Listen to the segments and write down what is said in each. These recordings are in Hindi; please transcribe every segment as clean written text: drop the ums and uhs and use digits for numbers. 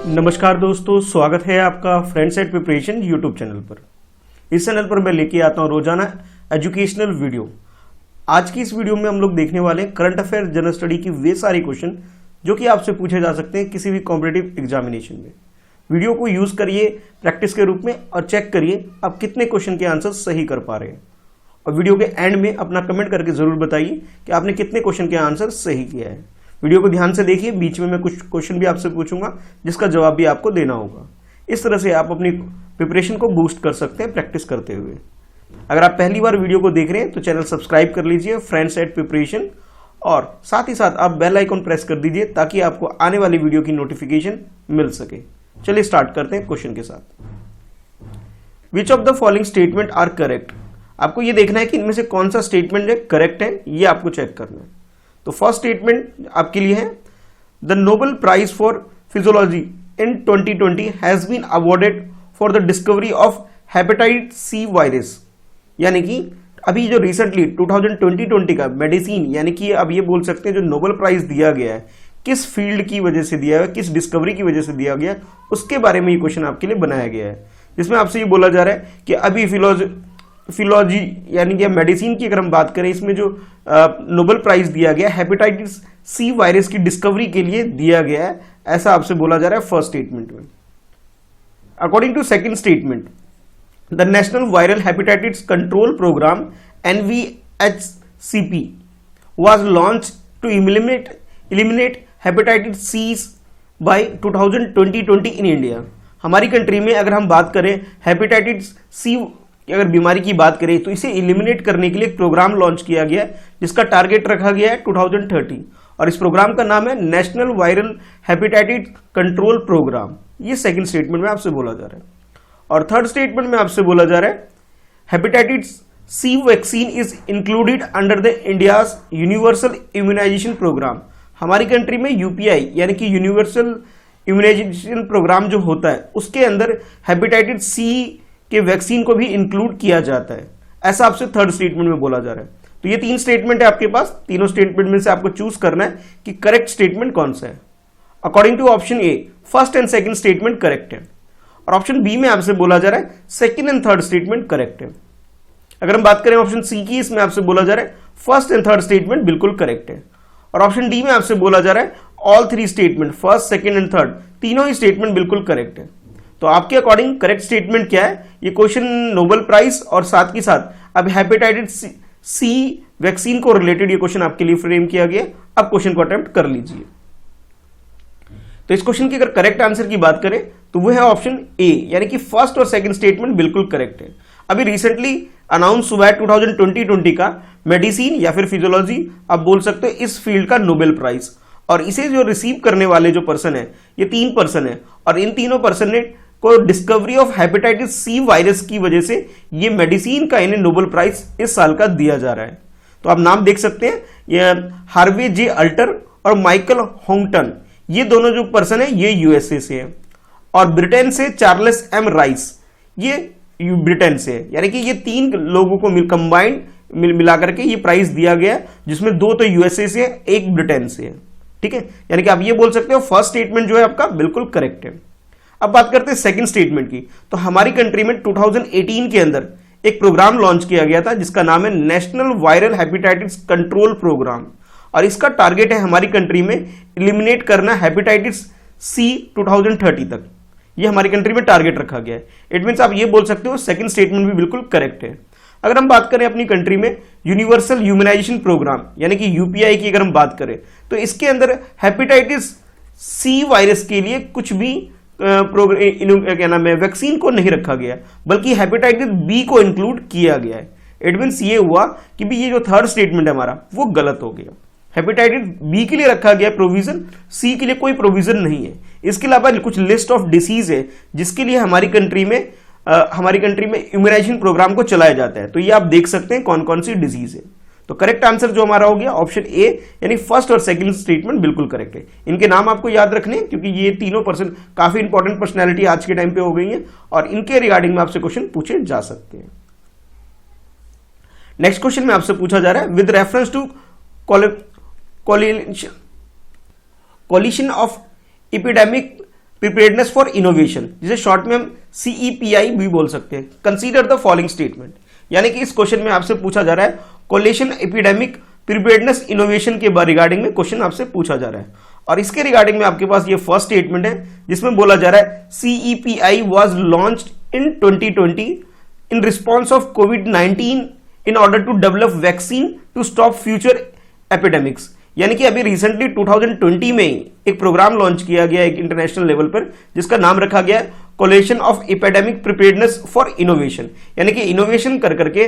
नमस्कार दोस्तों, स्वागत है आपका friends at preparation YouTube channel पर। इस चैनल पर मैं लेके आता हूं रोजाना एजुकेशनल वीडियो। आज की इस वीडियो में हम लोग देखने वाले हैं करंट अफेयर जनरल स्टडी की वे सारे क्वेश्चन जो कि आपसे पूछे जा सकते हैं किसी भी कॉम्पिटिटिव एग्जामिनेशन में। वीडियो को यूज करिए प्रैक्टिस के रूप में और चेक करिए आप कितने क्वेश्चन के आंसर सही कर पा रहे हैं। और वीडियो के एंड में अपना कमेंट करके जरूर बताइए कि आपने कितने क्वेश्चन के आंसर सही किया है। वीडियो को ध्यान से देखिए, बीच में मैं कुछ क्वेश्चन भी आपसे पूछूंगा जिसका जवाब भी आपको देना होगा। इस तरह से आप अपनी प्रिपरेशन को बूस्ट कर सकते हैं प्रैक्टिस करते हुए। अगर आप पहली बार वीडियो को देख रहे हैं तो चैनल सब्सक्राइब कर लीजिए फ्रेंड्स एट प्रिपरेशन, और साथ ही साथ आप बेल आइकन प्रेस कर दीजिए ताकि आपको आने वाली वीडियो की नोटिफिकेशन मिल सके। चलिए स्टार्ट करते हैं क्वेश्चन के साथ। Which of the following statement are correct. आपको ये देखना है कि इनमें से कौन सा स्टेटमेंट है करेक्ट है, ये आपको चेक करना है। तो फर्स्ट स्टेटमेंट आपके लिए है, the Nobel prize for physiology in 2020 has been awarded for the discovery of hepatitis C virus. यानी कि अभी जो रिसेंटली 2020 का मेडिसिन, यानी कि अब ये बोल सकते हैं जो नोबेल प्राइज दिया गया है किस फील्ड की वजह से दिया है, किस डिस्कवरी की वजह से दिया गया है, उसके बारे में ये क्वेश्चन आपके लिए बनाया गया है। जिसमें आपसे ये बोला जा रहा है कि अभी फिलॉजी यानी कि मेडिसिन की अगर हम बात करें, इसमें जो नोबेल प्राइज दिया गया हेपेटाइटिस सी वायरस की डिस्कवरी के लिए दिया गया है, ऐसा आपसे बोला जा रहा है फर्स्ट स्टेटमेंट में। According to second statement, the national viral hepatitis control programme NVHCP was launched to eliminate hepatitis C by 2020 in India। हमारी कंट्री में अगर हम बात करें हेपेटाइटिस सी अगर बीमारी की बात करें तो इसे इलिमिनेट करने के लिए एक प्रोग्राम लॉन्च किया गया है जिसका टारगेट रखा गया है 2030, और इस प्रोग्राम का नाम है national viral hepatitis control programme. ये सेकंड स्टेटमेंट में आपसे बोला जा रहा है। और थर्ड स्टेटमेंट में आपसे बोला जा रहा है, hepatitis C vaccine is included under the India's universal immunisation programme. हमारी कंट्री में UPI यानी कि यूनिवर्सल इम्यूनाइजेशन प्रोग्राम जो होता है उसके अंदर हेपेटाइटिस सी के वैक्सीन को भी इंक्लूड किया जाता है, ऐसा आपसे थर्ड स्टेटमेंट में बोला जा रहा है। तो ये तीन स्टेटमेंट है आपके पास, तीनों स्टेटमेंट में से आपको चूज करना है कि करेक्ट स्टेटमेंट कौन सा है। According to option A, first and second statement correct है, और ऑप्शन बी में आपसे बोला जा रहा है second and third statement correct है। अगर हम बात करें ऑप्शन सी की, इसमें आपसे बोला जा रहा है फर्स्ट एंड थर्ड स्टेटमेंट बिल्कुल करेक्ट है, और ऑप्शन डी में आपसे बोला जा रहा है all three statement first second and third तीनों ही स्टेटमेंट बिल्कुल करेक्ट है। तो आपके अकॉर्डिंग करेक्ट स्टेटमेंट क्या है? ये क्वेश्चन नोबेल प्राइज और साथ ही साथ अब हेपेटाइटिस सी वैक्सीन को रिलेटेड ये क्वेश्चन आपके लिए फ्रेम किया गया। अब क्वेश्चन को अटेम्प्ट कर लीजिए। तो इस क्वेश्चन की अगर करेक्ट आंसर की बात करें तो वो है ऑप्शन ए, यानी कि फर्स्ट और सेकंड स्टेटमेंट बिल्कुल करेक्ट है। अभी रिसेंटली अनाउंस हुआ है 2020 का मेडिसिन या फिर फिजियोलॉजी, आप बोल सकते हो इस फील्ड का नोबेल प्राइज, और इसे जो रिसीव करने वाले जो पर्सन है ये 3 पर्सन है, और इन तीनों पर्सन ने को discovery of hepatitis C virus की वजह से ये मेडिसिन का इन्हें नोबेल प्राइज इस साल का दिया जा रहा है। तो आप नाम देख सकते हैं, ये हार्वे जे अल्टर और माइकल होंगटन, ये दोनों जो पर्सन है ये USA से है, और ब्रिटेन से चार्ल्स एम राइस, ये ब्रिटेन से है। यानी कि ये 3 लोगों को कंबाइंड मिलाकर के ये प्राइज दिया गया है, जिसमें 2 तो USA से है, 1 ब्रिटेन से है। ठीक है, यानी कि आप ये बोल सकते हो फर्स्ट स्टेटमेंट जो है आपका बिल्कुल करेक्ट है। अब बात करते हैं सेकंड स्टेटमेंट की। तो हमारी कंट्री में 2018 के अंदर एक प्रोग्राम लॉन्च किया गया था जिसका नाम है national viral hepatitis control programme, और इसका टारगेट है हमारी कंट्री में इलिमिनेट करना हेपेटाइटिस सी 2030 तक। ये हमारी कंट्री में टारगेट रखा गया है। इट मीन्स आप ये बोल सकते हो सेकंड स्टेटमेंट भी बिल्कुल करेक्ट है। अगर हम बात करें अपनी कंट्री में यूनिवर्सल इम्यूनाइजेशन प्रोग्राम यानी कि UPI की अगर हम बात करें तो इसके अंदर हेपेटाइटिस सी वायरस के लिए कुछ भी क्या नाम है वैक्सीन को नहीं रखा गया, बल्कि हेपेटाइटिस बी को इंक्लूड किया गया है। इट मीन्स ये हुआ कि भी ये जो थर्ड स्टेटमेंट है हमारा वो गलत हो गया। हेपेटाइटिस बी के लिए रखा गया प्रोविजन, सी के लिए कोई प्रोविजन नहीं है। इसके अलावा कुछ लिस्ट ऑफ डिसीज है जिसके लिए हमारी कंट्री में इम्यूनाइजेशन प्रोग्राम को चलाया जाता है। तो ये आप देख सकते हैं कौन कौन सी डिजीज है। तो करेक्ट आंसर जो हमारा हो गया ऑप्शन ए, यानी फर्स्ट और सेकंड स्टेटमेंट बिल्कुल करेक्ट है। इनके नाम आपको याद रखने हैं क्योंकि ये तीनों पर्सन काफी इंपॉर्टेंट पर्सनैलिटी आज के टाइम पे हो गई है, और इनके रिगार्डिंग में आपसे क्वेश्चन पूछे जा सकते हैं। नेक्स्ट क्वेश्चन में आपसे पूछा जा रहा है, with reference to coalition of epidemic preparedness for innovation, जिसे शॉर्ट में हम CEPI भी बोल सकते हैं। कंसीडर द फॉलोइंग स्टेटमेंट, यानी कि इस क्वेश्चन में आपसे पूछा जा रहा है कोलेशन एपिडेमिक प्रिपेयर्डनेस इनोवेशन के रिगार्डिंग में क्वेश्चन आपसे पूछा जा रहा है। और इसके रिगार्डिंग में आपके पास ये फर्स्ट स्टेटमेंट है जिसमें बोला जा रहा है CEPI was launched in 2020 in response of कोविड-19 in order to develop vaccine to stop future epidemics. यानी कि अभी रिसेंटली 2020 में ही एक प्रोग्राम लॉन्च किया गया एक इंटरनेशनल लेवल पर जिसका नाम रखा गया coalition of epidemic preparedness for innovation, यानी कि इनोवेशन कर करके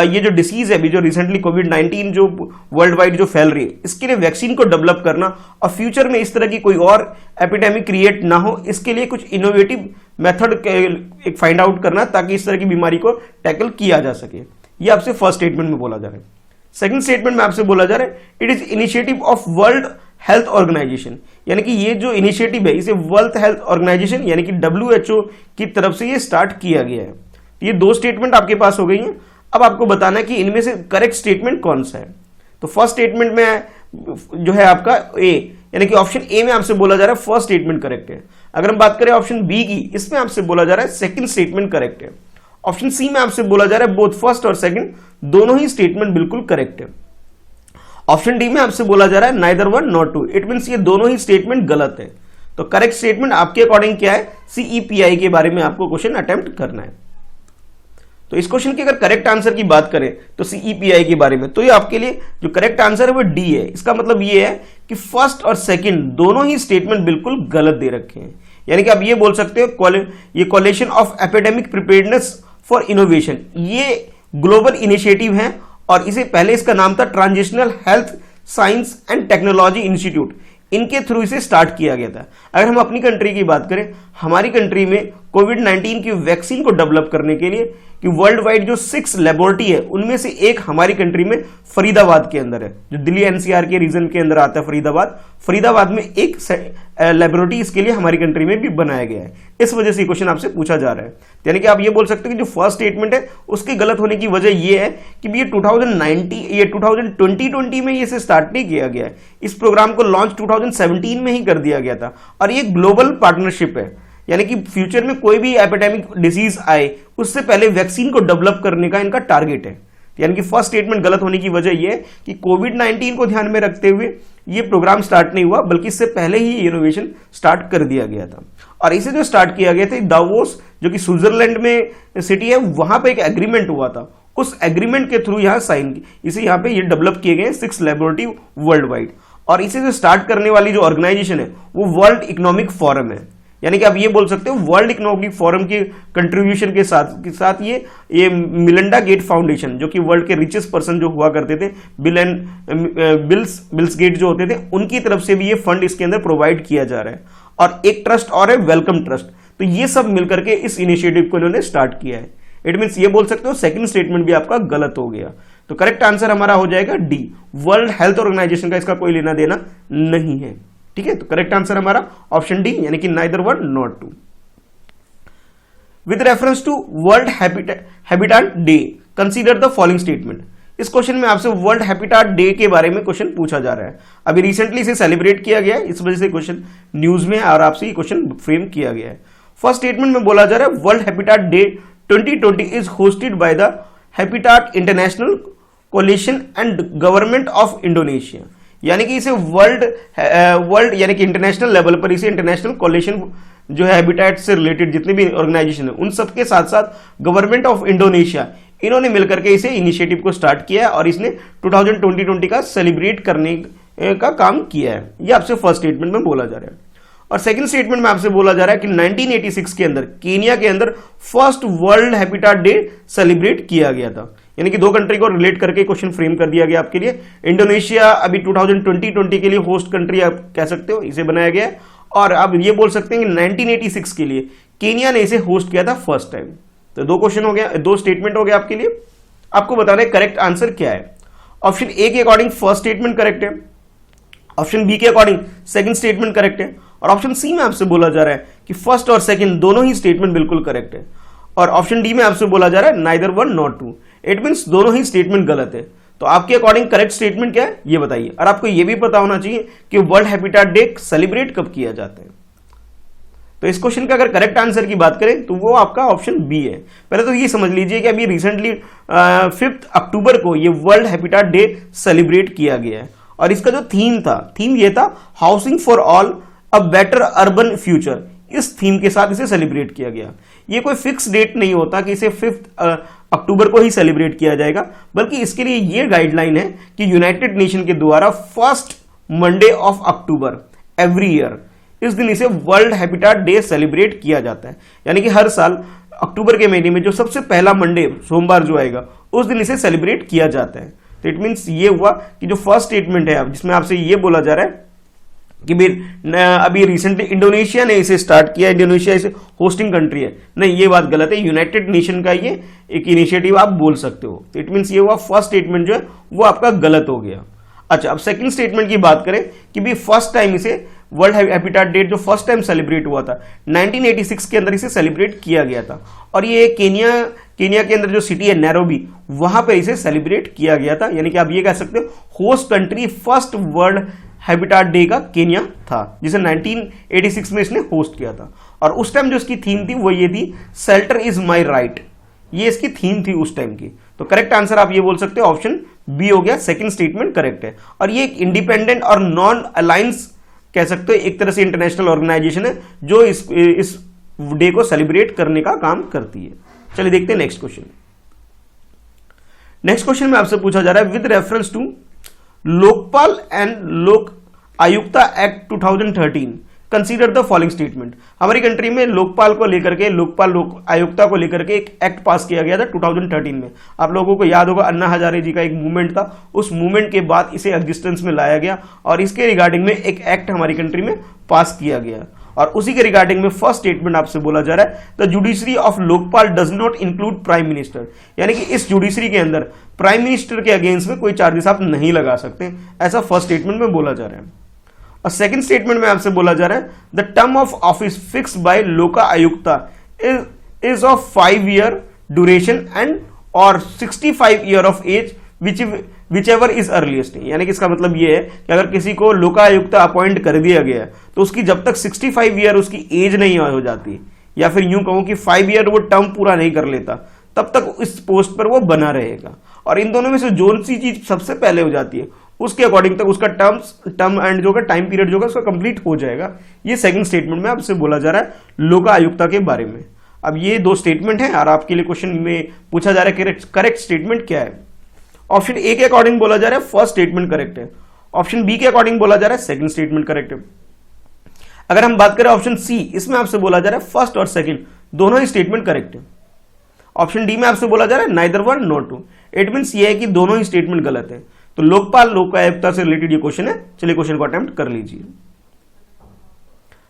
ये जो डिसीज है अभी जो रिसेंटली कोविड-19 जो वर्ल्ड वाइड जो फैल रही है इसके लिए वैक्सीन को डेवलप करना और फ्यूचर में इस तरह की कोई और एपिडेमिक क्रिएट ना हो, इसके लिए कुछ इनोवेटिव मेथड एक फाइंड आउट करना ताकि इस तरह की बीमारी को टैकल किया जा सके। ये आपसे फर्स्ट स्टेटमेंट में बोला जा रहा है। सेकंड स्टेटमेंट में आपसे बोला जा रहा है it is initiative of world health organisation, यानी कि ये जो इनिशिएटिव है इसे वर्ल्ड हेल्थ ऑर्गेनाइजेशन यानी कि WHO की तरफ से ये स्टार्ट किया गया है। ये दो स्टेटमेंट आपके पास हो गई हैं। अब आपको बताना है कि इनमें से करेक्ट स्टेटमेंट कौन सा है। तो फर्स्ट स्टेटमेंट में जो है आपका ए, यानी कि ऑप्शन ए में आपसे बोला जा रहा है फर्स्ट स्टेटमेंट करेक्ट है। अगर हम बात करें ऑप्शन बी की, इसमें आपसे बोला जा रहा है सेकंड स्टेटमेंट करेक्ट है। ऑप्शन सी में आपसे बोला जा रहा है बोथ फर्स्ट और सेकंड दोनों ही स्टेटमेंट बिल्कुल करेक्ट है। ऑप्शन डी में आपसे बोला जा रहा है neither one not two, it means ये दोनों ही स्टेटमेंट गलत है। तो करेक्ट स्टेटमेंट आपके अकॉर्डिंग क्या है, CEPI के बारे में आपको क्वेश्चन अटेम्प्ट करना है। तो इस क्वेश्चन के अगर करेक्ट आंसर की बात करें तो CEPI के बारे में, तो ये आपके लिए जो करेक्ट आंसर है वो डी है। इसका मतलब ये है कि फर्स्ट और सेकंड दोनों ही स्टेटमेंट बिल्कुल गलत दे रखे हैं। यानी कि आप ये बोल सकते हो ये coalition of epidemic preparedness for innovation ये ग्लोबल इनिशिएटिव है और इसे पहले इसका नाम था transitional health science and technology institute, इनके थ्रू इसे स्टार्ट किया गया था। अगर हम अपनी कंट्री की बात करें, हमारी कंट्री में कोविड-19 की वैक्सीन को डेवलप करने के लिए कि वर्ल्ड वाइड जो 6 लेबोरेटरी है उनमें से एक हमारी कंट्री में फरीदाबाद के अंदर है, जो दिल्ली NCR के रीजन के अंदर आता है फरीदाबाद में एक लेबोरेटरी इसके लिए हमारी कंट्री में भी बनाया गया है। इस वजह से क्वेश्चन आपसे पूछा जा रहा है। यानी कि आप ये बोल सकते हो कि जो फर्स्ट स्टेटमेंट है उसके गलत होने की वजह ये है कि ये 2020 में इसे स्टार्ट नहीं किया गया है। इस प्रोग्राम को लॉन्च 2017 में ही कर दिया गया था और ये ग्लोबल पार्टनरशिप है, यानी कि फ्यूचर में कोई भी एपिडेमिक डिजीज आए उससे पहले वैक्सीन को डेवलप करने का इनका टारगेट है। यानी कि फर्स्ट स्टेटमेंट गलत होने की वजह यह है कि कोविड-19 को ध्यान में रखते हुए ये प्रोग्राम स्टार्ट नहीं हुआ, बल्कि इससे पहले ही इनोवेशन स्टार्ट कर दिया गया था। और इसे जो स्टार्ट किया गया था दावोस जो कि स्विट्जरलैंड में सिटी है, वहां पे एक एग्रीमेंट हुआ था। उस एग्रीमेंट के थ्रू यहाँ साइन इसे यहाँ पे ये डेवलप किए गए 6 लेबोरेटरी वर्ल्ड वाइड। और इसे जो स्टार्ट करने वाली जो ऑर्गेनाइजेशन है वो वर्ल्ड इकोनॉमिक फोरम है। यानी कि आप ये बोल सकते हो वर्ल्ड इकोनॉमिक फोरम के कंट्रीब्यूशन के साथ ये मिलिंडा गेट फाउंडेशन जो कि वर्ल्ड के रिचेस्ट पर्सन जो हुआ करते थे बिल्स गेट जो होते थे, उनकी तरफ से भी ये फंड इसके अंदर प्रोवाइड किया जा रहा है। और एक ट्रस्ट और है वेलकम ट्रस्ट, तो ये सब मिलकर के इस इनिशिएटिव को इन्होंने स्टार्ट किया है। इट मीन्स ये बोल सकते हो सेकंड स्टेटमेंट भी आपका गलत हो गया। तो करेक्ट आंसर हमारा हो जाएगा डी, वर्ल्ड हेल्थ ऑर्गेनाइजेशन का इसका कोई लेना देना नहीं है। ठीक है, तो करेक्ट आंसर हमारा ऑप्शन डी यानी कि neither one not two. With reference to world habitat day consider the following statement. इस क्वेश्चन में आपसे वर्ल्ड हैबिटेट डे के बारे में क्वेश्चन पूछा जा रहा है। अभी रिसेंटली इसे सेलिब्रेट किया गया है, इस वजह से क्वेश्चन न्यूज में और आपसे ये क्वेश्चन फ्रेम किया गया है। फर्स्ट स्टेटमेंट में बोला जा रहा है world habitat day 2020 is hosted by the habitat international coalition and government of Indonesia. यानी कि इसे वर्ल्ड यानी कि इंटरनेशनल लेवल पर इसे इंटरनेशनल कोलिशन जो है हैबिटेट से रिलेटेड जितने भी ऑर्गेनाइजेशन है उन सबके साथ साथ गवर्नमेंट ऑफ इंडोनेशिया इन्होंने मिलकर के इसे इनिशिएटिव को स्टार्ट किया है और इसने 2020 का सेलिब्रेट करने का काम किया है। ये आपसे फर्स्ट स्टेटमेंट में बोला जा रहा है। और सेकंड स्टेटमेंट में आपसे बोला जा रहा है कि 1986 के अंदर केनिया के अंदर first world habitat day celebrate किया गया था। यानी कि दो कंट्री को रिलेट करके क्वेश्चन फ्रेम कर दिया गया आपके लिए। इंडोनेशिया अभी 2020 के लिए होस्ट कंट्री आप कह सकते हो, इसे बनाया गया है। और आप ये बोल सकते हैं कि 1986 के लिए केनिया ने इसे होस्ट किया था फर्स्ट टाइम। तो दो क्वेश्चन हो गया, दो स्टेटमेंट हो गया आपके लिए। आपको बताना है करेक्ट आंसर क्या है। ऑप्शन ए के अकॉर्डिंग फर्स्ट स्टेटमेंट करेक्ट है, ऑप्शन बी के अकॉर्डिंग सेकंड स्टेटमेंट करेक्ट है, और ऑप्शन सी में आपसे बोला जा रहा है कि फर्स्ट और सेकंड दोनों ही स्टेटमेंट बिल्कुल करेक्ट है। और ऑप्शन डी में आपसे बोला जा रहा है neither one not two, it means दोनों ही स्टेटमेंट गलत है। तो आपके अकॉर्डिंग करेक्ट स्टेटमेंट क्या है ये बताइए। और आपको यह भी पता होना चाहिए कि वर्ल्ड हैबिटेट डे सेलिब्रेट कब किया जाता है। तो इस क्वेश्चन का अगर करेक्ट आंसर की बात करें तो वो आपका ऑप्शन बी है। पहले तो ये समझ लीजिए कि अभी रिसेंटली 5 अक्टूबर को ये वर्ल्ड हैबिटेट डे सेलिब्रेट किया गया है और इसका जो थीम ये था housing for all a better urban future. इस थीम के साथ इसे सेलिब्रेट किया गया। ये कोई फिक्स डेट नहीं होता कि इसे 5 अक्टूबर को ही सेलिब्रेट किया जाएगा, बल्कि इसके लिए ये गाइडलाइन है कि यूनाइटेड नेशन के द्वारा first Monday of October every year, इस दिन इसे वर्ल्ड हैबिटेट डे सेलिब्रेट किया जाता है। यानी कि हर साल अक्टूबर के महीने में जो सबसे पहला मंडे सोमवार जो आएगा उस दिन इसे सेलिब्रेट किया जाता है। तो इट मीन्स ये हुआ कि जो फर्स्ट स्टेटमेंट है जिसमें आपसे ये बोला जा रहा है कि अभी रिसेंटली इंडोनेशिया ने इसे स्टार्ट किया, इंडोनेशिया इसे होस्टिंग कंट्री है, नहीं ये बात गलत है, यूनाइटेड नेशन का ये एक इनिशिएटिव आप बोल सकते हो। इट मीन्स ये हुआ फर्स्ट स्टेटमेंट जो है वो आपका गलत हो गया। अच्छा, अब सेकंड स्टेटमेंट की बात करें कि भी फर्स्ट टाइम इसे वर्ल्ड हैबिटेट डे जो फर्स्ट टाइम सेलिब्रेट हुआ था 1986 के अंदर इसे सेलिब्रेट किया गया था और ये केनिया के अंदर जो सिटी है नैरोबी वहां पर इसे सेलिब्रेट किया गया था। यानी कि आप ये कह सकते हो host country first world habitat day का केनिया था जिसे 1986 में इसने होस्ट किया था। और उस टाइम जो इसकी थीम थी वो ये थी शेल्टर इज माई राइट, ये इसकी थीम थी उस टाइम की। तो करेक्ट आंसर आप ये बोल सकते हो ऑप्शन बी हो गया, सेकंड स्टेटमेंट करेक्ट है। और ये एक इंडिपेंडेंट और नॉन अलायंस कह सकते हो, एक तरह से इंटरनेशनल ऑर्गेनाइजेशन है जो इस डे को सेलिब्रेट करने का काम करती है। चलिए देखते हैं नेक्स्ट क्वेश्चन। नेक्स्ट क्वेश्चन में आपसे पूछा जा रहा है with reference to Lokpal and Lokayukta act 2013 consider the following statement. हमारी कंट्री में लोकपाल को लेकर के लोकपाल लोक आयुक्ता को लेकर के एक एक्ट पास किया गया था 2013 में। आप लोगों को याद होगा अन्ना हजारे जी का एक मूवमेंट था, उस मूवमेंट के बाद इसे एग्जिस्टेंस में लाया गया और इसके रिगार्डिंग में एक एक्ट हमारी कंट्री में पास किया गया और उसी के रिगार्डिंग में फर्स्ट स्टेटमेंट आपसे बोला जा रहा है the judiciary of Lokpal does not include prime minister. यानी कि इस जुडिशरी के अंदर प्राइम मिनिस्टर के अगेंस्ट में कोई चार्जेस आप नहीं लगा सकते, ऐसा फर्स्ट स्टेटमेंट में बोला जा रहा है। और सेकंड स्टेटमेंट में आपसे बोला जा रहा है the term of office fix by Lokayukta is of 5 year duration and और 65 year of age which ever is earliest. यानी कि इसका मतलब ये है कि अगर किसी को लोका आयुक्ता अपॉइंट कर दिया गया है तो उसकी जब तक 65 ईयर उसकी एज नहीं हो जाती, या फिर यूं कहूं कि 5 ईयर वो टर्म पूरा नहीं कर लेता, तब तक इस पोस्ट पर वो बना रहेगा। और इन दोनों में से जो सी चीज सबसे पहले हो जाती है उसके अकॉर्डिंग तक उसका टर्म एंड जो टाइम पीरियड जो उसका कंप्लीट हो जाएगा। ये सेकंड स्टेटमेंट में आपसे बोला जा रहा है लोका आयुक्ता के बारे में। अब ये दो स्टेटमेंट है और आपके लिए क्वेश्चन में पूछा जा रहा है करेक्ट स्टेटमेंट क्या है। ऑप्शन ए के अकॉर्डिंग बोला जा रहा है फर्स्ट स्टेटमेंट करेक्ट है, ऑप्शन बी के अकॉर्डिंग बोला जा रहा है सेकंड स्टेटमेंट करेक्ट है। अगर हम बात करें ऑप्शन सी, इसमें आपसे बोला जा रहा है फर्स्ट और सेकंड दोनों ही स्टेटमेंट करेक्ट है। ऑप्शन डी में आपसे बोला जा रहा है neither one not two, it means ये है कि दोनों ही स्टेटमेंट गलत है। तो लोकपाल लोक आयुक्ता से रिलेटेड ये क्वेश्चन है, चलिए क्वेश्चन को अटेम्प्ट कर लीजिए।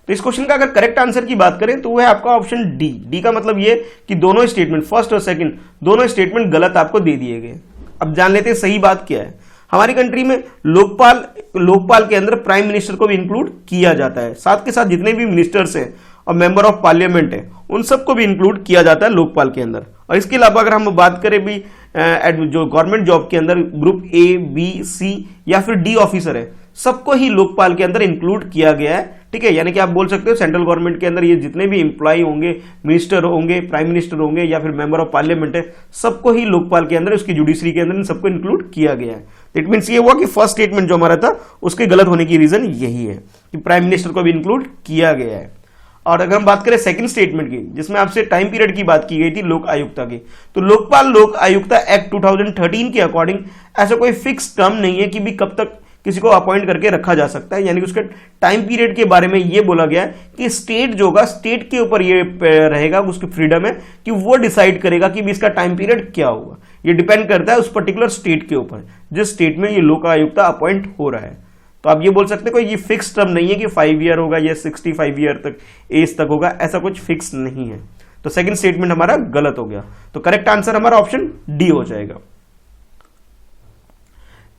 तो इस क्वेश्चन का अगर करेक्ट आंसर की बात करें तो वो है आपका ऑप्शन डी। डी का मतलब ये कि दोनों स्टेटमेंट फर्स्ट और सेकंड दोनों स्टेटमेंट गलत आपको दे दिए गए। अब जान लेते हैं सही बात क्या है। हमारी कंट्री में लोकपाल के अंदर प्राइम मिनिस्टर को भी इंक्लूड किया जाता है, साथ के साथ जितने भी मिनिस्टर्स हैं और मेंबर ऑफ पार्लियामेंट है उन सबको भी इंक्लूड किया जाता है लोकपाल के अंदर। और इसके अलावा अगर हम बात करें भी जो गवर्नमेंट जॉब के अंदर ग्रुप ए बी सी या फिर डी ऑफिसर है सबको ही लोकपाल के अंदर इंक्लूड किया गया है। ठीक है, यानी कि आप बोल सकते हो सेंट्रल गवर्नमेंट के अंदर ये जितने भी एम्प्लॉय होंगे, मिनिस्टर होंगे, प्राइम मिनिस्टर होंगे या फिर मेंबर ऑफ पार्लियामेंट है, सबको ही लोकपाल के अंदर उसकी जुडिशरी के अंदर इन सबको इंक्लूड किया गया है। इट मीन्स ये हुआ कि फर्स्ट स्टेटमेंट जो हमारा था उसके गलत होने की रीजन यही है कि प्राइम मिनिस्टर को भी इंक्लूड किया गया है। और अगर हम बात करें सेकंड स्टेटमेंट की जिसमें आपसे टाइम पीरियड की बात की गई थी लोक आयुक्ता की, तो लोकपाल लोक आयुक्ता एक्ट 2013 के अकॉर्डिंग ऐसा कोई फिक्स टर्म नहीं है कि भी कब तक किसी को अपॉइंट करके रखा जा सकता है। यानी कि उसके टाइम पीरियड के बारे में ये बोला गया है कि स्टेट जो होगा स्टेट के ऊपर ये रहेगा, उसकी फ्रीडम है कि वो डिसाइड करेगा कि भी इसका टाइम पीरियड क्या होगा। ये डिपेंड करता है उस पर्टिकुलर स्टेट के ऊपर जिस स्टेट में ये लोक आयुक्ता अपॉइंट हो रहा है। तो आप ये बोल सकते हैं कोई ये फिक्स टर्म नहीं है कि 5 ईयर होगा या 65 ईयर तक एज तक होगा, ऐसा कुछ फिक्स नहीं है। तो सेकंड स्टेटमेंट हमारा गलत हो गया, तो करेक्ट आंसर हमारा ऑप्शन डी हो जाएगा।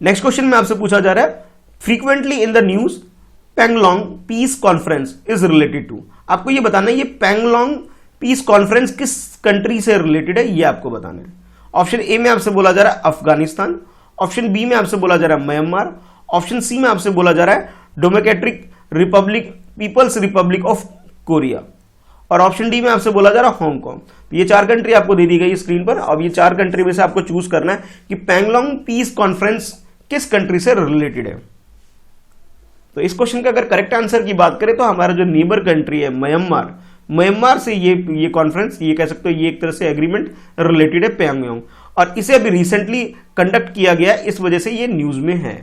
नेक्स्ट क्वेश्चन में आपसे पूछा जा रहा है frequently in the news Panglong peace conference is related to. आपको ये बताना है ये पैंगलोंग पीस कॉन्फ्रेंस किस कंट्री से रिलेटेड है, ये आपको बताना है। ऑप्शन ए में आपसे बोला जा रहा है अफगानिस्तान, ऑप्शन बी में आपसे बोला जा रहा है म्यांमार, ऑप्शन सी में आपसे बोला जा रहा है democratic republic people's republic of Korea. और ऑप्शन डी में आपसे बोला जा रहा है हांगकांग। ये 4 कंट्री आपको दे दी गई स्क्रीन पर। अब ये 4 कंट्री में से आपको चूज करना है कि पैंगलोंग पीस कॉन्फ्रेंस किस कंट्री से रिलेटेड है। तो इस क्वेश्चन का अगर करेक्ट आंसर की बात करें तो हमारा जो नेबर कंट्री है म्यांमार से ये कॉन्फ्रेंस, ये कह सकते हो ये एक तरह से एग्रीमेंट रिलेटेड है पैंगलोंग, और इसे अभी रिसेंटली कंडक्ट किया गया, इस वजह से ये न्यूज में है।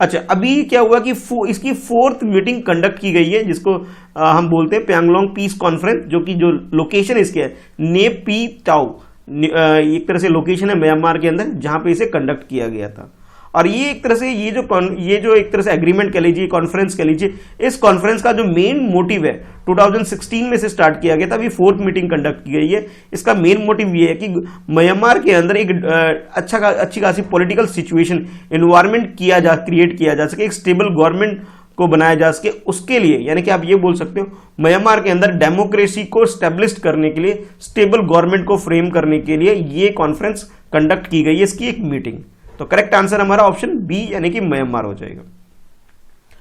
अच्छा, अभी क्या हुआ कि इसकी 4th मीटिंग कंडक्ट की गई है, जिसको हम बोलते हैं पैंगलोंग पीस कॉन्फ्रेंस, जो कि जो लोकेशन इसके है नेपी टाउ, एक तरह से लोकेशन है म्यांमार के अंदर, जहां पे इसे कंडक्ट किया गया था। और ये एक तरह से ये जो एक तरह से एग्रीमेंट कह लीजिए, कॉन्फ्रेंस कह लीजिए, इस कॉन्फ्रेंस का जो मेन मोटिव है 2016 में से स्टार्ट किया गया था, अभी 4th मीटिंग कंडक्ट की गई है। इसका मेन मोटिव ये है कि म्यांमार के अंदर एक अच्छी खासी पॉलिटिकल सिचुएशन एनवायरमेंट क्रिएट किया जा सके, एक स्टेबल गवर्नमेंट को बनाया जा सके, उसके लिए, यानी कि आप ये बोल सकते हो म्यांमार के अंदर डेमोक्रेसी को स्टैब्लिश करने के लिए, स्टेबल गवर्नमेंट को फ्रेम करने के लिए ये कॉन्फ्रेंस कंडक्ट की गई है, इसकी एक मीटिंग। तो करेक्ट आंसर हमारा ऑप्शन बी यानी कि म्यांमार हो जाएगा।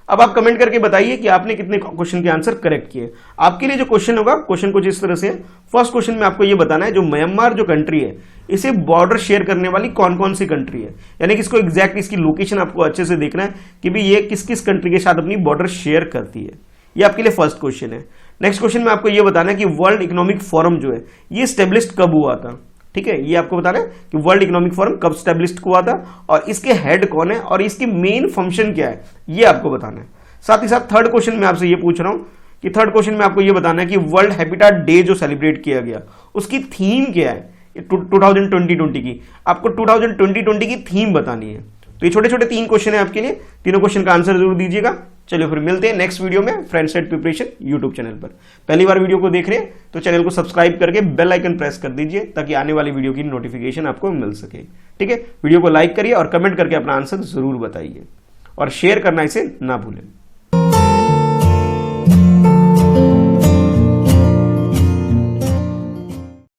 अब आप कमेंट करके बताइए कि आपने कितने क्वेश्चन के आंसर करेक्ट किए। आपके लिए जो क्वेश्चन होगा, क्वेश्चन कुछ इस तरह से है। फर्स्ट क्वेश्चन में आपको ये बताना है जो म्यांमार जो कंट्री है, इसे बॉर्डर शेयर करने वाली कौन कौन सी कंट्री है, यानी कि इसको एग्जैक्ट इसकी लोकेशन आपको अच्छे से देखना है कि भाई ये किस किस कंट्री के साथ अपनी बॉर्डर शेयर करती है। ये आपके लिए फर्स्ट क्वेश्चन है। नेक्स्ट क्वेश्चन में आपको ये बताना है कि वर्ल्ड इकोनॉमिक फोरम जो है ये स्टेब्लिश कब हुआ था। ठीक है, ये आपको बताना है कि वर्ल्ड इकोनॉमिक फोरम कब स्टैब्लिश्ड हुआ था और इसके हेड कौन है और इसकी मेन फंक्शन क्या है, ये आपको बताना है। साथ ही साथ थर्ड क्वेश्चन में आपसे ये पूछ रहा हूं कि थर्ड क्वेश्चन में आपको ये बताना है कि वर्ल्ड हैबिटेट डे जो सेलिब्रेट किया गया उसकी थीम क्या है 2020 की। आपको 2020 की थीम बतानी है। तो ये छोटे छोटे 3 क्वेश्चन है आपके लिए, तीनों क्वेश्चन का आंसर जरूर दीजिएगा। चलिए फिर मिलते हैं नेक्स्ट वीडियो में friend set preparation YouTube channel पर। पहली बार वीडियो को देख रहे हैं तो चैनल को सब्सक्राइब करके बेल आइकन प्रेस कर दीजिए ताकि आने वाली वीडियो की नोटिफिकेशन आपको मिल सके। ठीक है, वीडियो को लाइक करिए और कमेंट करके अपना आंसर जरूर बताइए और शेयर करना इसे ना भूलें।